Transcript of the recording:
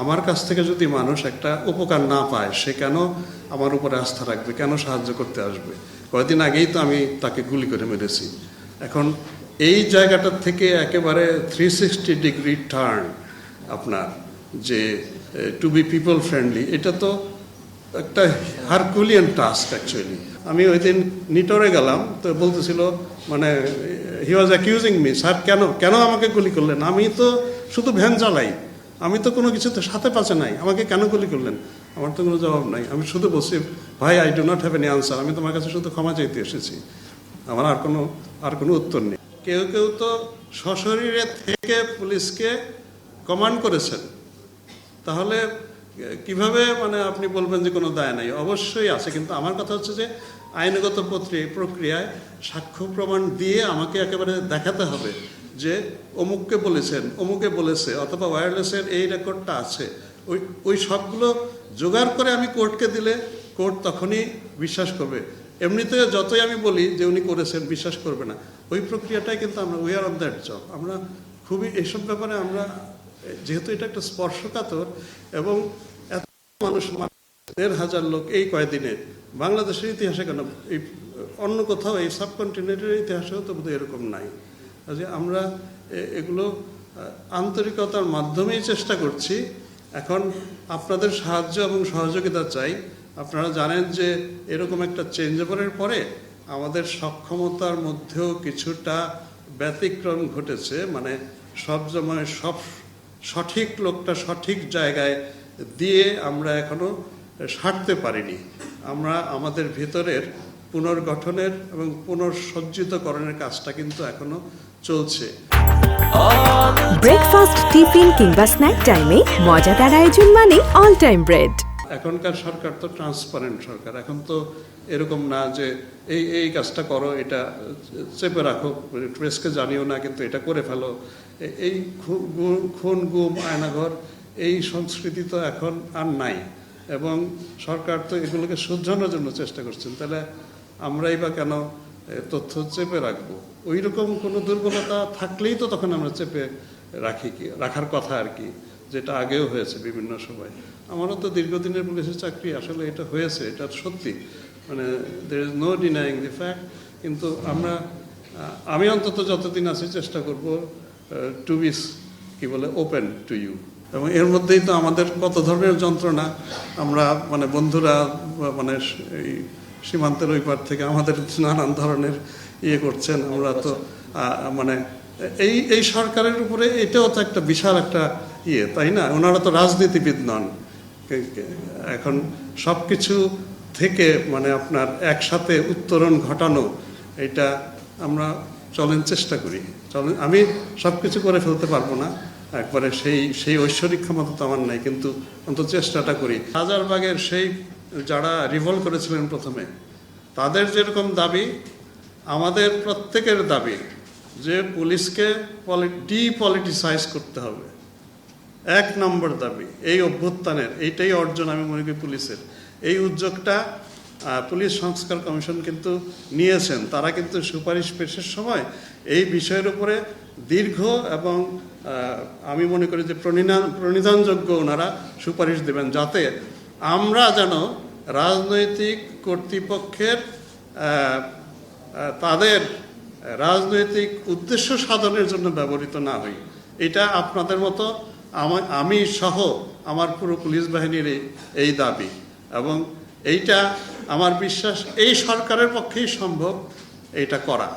আমার কাছ থেকে যদি মানুষ একটা উপকার না পায়, সে কেন আমার উপরে আস্থা রাখবে, কেন সাহায্য করতে আসবে? কয়েকদিন আগেই তো আমি তাকে গুলি করে মেরেছি। এখন এই জায়গাটার থেকে একেবারে 360 ডিগ্রি টার্ন আপনার, যে টু বি পিপল ফ্রেন্ডলি, এটা তো একটা হারকুলিয়ান টাস্ক অ্যাকচুয়ালি। আমি ওই দিন নিটোরে গেলাম, তো বলতেছিল মানে হি ওয়াজ অ্যাকিউজিং মি, স্যার কেন আমাকে গুলি করলেন? আমি তো শুধু ভ্যান চালাই, আমি তো কোনো কিছুতে সাথে পাচ্ছে নাই, আমাকে কেন গুলি করলেন? আমার তো কোনো জবাব নাই। আমি শুধু বলছি, ভাই I do not have any answer, আমি তোমার কাছে শুধু ক্ষমা চাইতে এসেছি, আমার আর কোনো উত্তর নেই। কেউ কেউ তো সশরীরে থেকে পুলিশকে কমান্ড করেছেন, তাহলে কিভাবে মানে আপনি বলবেন যে কোনো দায় নাই? অবশ্যই আছে, কিন্তু আমার কথা হচ্ছে যে আইনগত প্রক্রিয়ায় সাক্ষ্য প্রমাণ দিয়ে আমাকে একেবারে দেখাতে হবে যে অমুককে বলেছেন, অমুকে বলেছে, অথবা ওয়্যারলেসের এই রেকর্ডটা আছে। ওই সবগুলো জোগাড় করে আমি কোর্টকে দিলে কোর্ট তখনই বিশ্বাস করবে। এমনিতে যতই আমি বলি যে উনি করেছেন, বিশ্বাস করবে না। ওই প্রক্রিয়াটাই কিন্তু আমরা we are on that job. আমরা খুবই এইসব ব্যাপারে আমরা, যেহেতু এটা একটা স্পর্শকাতর এবং এত মানুষ 1,500 লোক এই কয়েকদিনে, বাংলাদেশের ইতিহাসে কেন, এই অন্য কোথাও এই সাবকন্টিনেন্টের ইতিহাসেও তো বোধহয় এরকম নাই। যে আমরা এগুলো আন্তরিকতার মাধ্যমেই চেষ্টা করছি। এখন আপনাদের সাহায্য এবং সহযোগিতা চাই। আপনারা জানেন যে এরকম একটা চেঞ্জ ওভারের পরে আমাদের সক্ষমতার মধ্যেও কিছুটা ব্যতিক্রম ঘটেছে। মানে সব সময় সঠিক লোকটা সঠিক জায়গায় দিয়ে আমরা এখনো সারতে পারিনি। আমরা আমাদের ভেতরের পুনর্গঠনের এবং পুনঃসজ্জিতকরণের কাজটা কিন্তু এখনো চলছে। ব্রেকফাস্ট, টিফিন কিংবা স্ন্যাক টাইমে মজাদার আয়োজন মানে অল টাইম ব্রেড। এখনকার সরকার তো ট্রান্সপারেন্ট সরকার। এখন তো এরকম না যে এই কাজটা করো, এটা চেপে রাখো, প্রেসকে জানিও না, কিন্তু এটা করে ফেলো। এই খুন গুম আয়নাঘর, এই সংস্কৃতি তো এখন আর নাই, এবং সরকার তো এগুলোকে শুধরানোর জন্য চেষ্টা করছেন। তাহলে আমরাই বা কেন তথ্য চেপে রাখবো? ওই রকম কোনো দুর্বলতা থাকলেই তো তখন আমরা চেপে রাখার কথা আর কি, যেটা আগেও হয়েছে বিভিন্ন সময়। আমারও তো দীর্ঘদিনের পুলিশের চাকরি, আসলে এটা হয়েছে, এটা সত্যি, মানে there is no denying the fact. কিন্তু আমি অন্তত যতদিন আছি চেষ্টা করব টু বি কি বলে ওপেন টু ইউ। এবং এর মধ্যেই তো আমাদের কত ধরনের যন্ত্রণা, আমরা মানে বন্ধুরা মানে এই সীমান্তের ওই পার থেকে আমাদের নানান ধরনের করছেন। আমরা তো মানে এই সরকারের উপরে এটাও তো একটা বিশাল একটা তাই না? ওনারা তো রাজনীতিবিদ নন। এখন সব কিছু থেকে মানে আপনার একসাথে উত্তরণ ঘটানো, এটা আমরা চেষ্টা করি। আমি সব কিছু করে ফেলতে পারবো না একবারে, সেই ঐশ্বরিক ক্ষমতা তো আমার নাই, কিন্তু অন্তত চেষ্টাটা করি। রাজারবাগের সেই যারা রিভল্ট করেছিলেন প্রথমে, তাদের যেরকম দাবি, আমাদের প্রত্যেকের দাবি যে পুলিশকে ডিপলিটিসাইজ করতে হবে। 1 নম্বর দাবি এই অভ্যুত্থানের, এইটাই অর্জন আমি মনে করি পুলিশের। এই উদ্যোগটা পুলিশ সংস্কার কমিশন কিন্তু নিয়েছেন। তারা কিন্তু সুপারিশ পেশের সময় এই বিষয়ের উপরে দীর্ঘ এবং আমি মনে করি যে প্রণিধানযোগ্য ওনারা সুপারিশ দেবেন, যাতে আমরা যেন রাজনৈতিক কর্তৃপক্ষের তাদের রাজনৈতিক উদ্দেশ্য সাধনের জন্য ব্যবহৃত না হই। এটা আপনাদের মতো আমি সহ আমার পুরো পুলিশ বাহিনীর এই দাবি, এবং এইটা আমার বিশ্বাস এই সরকারের পক্ষেই সম্ভব এইটা করা।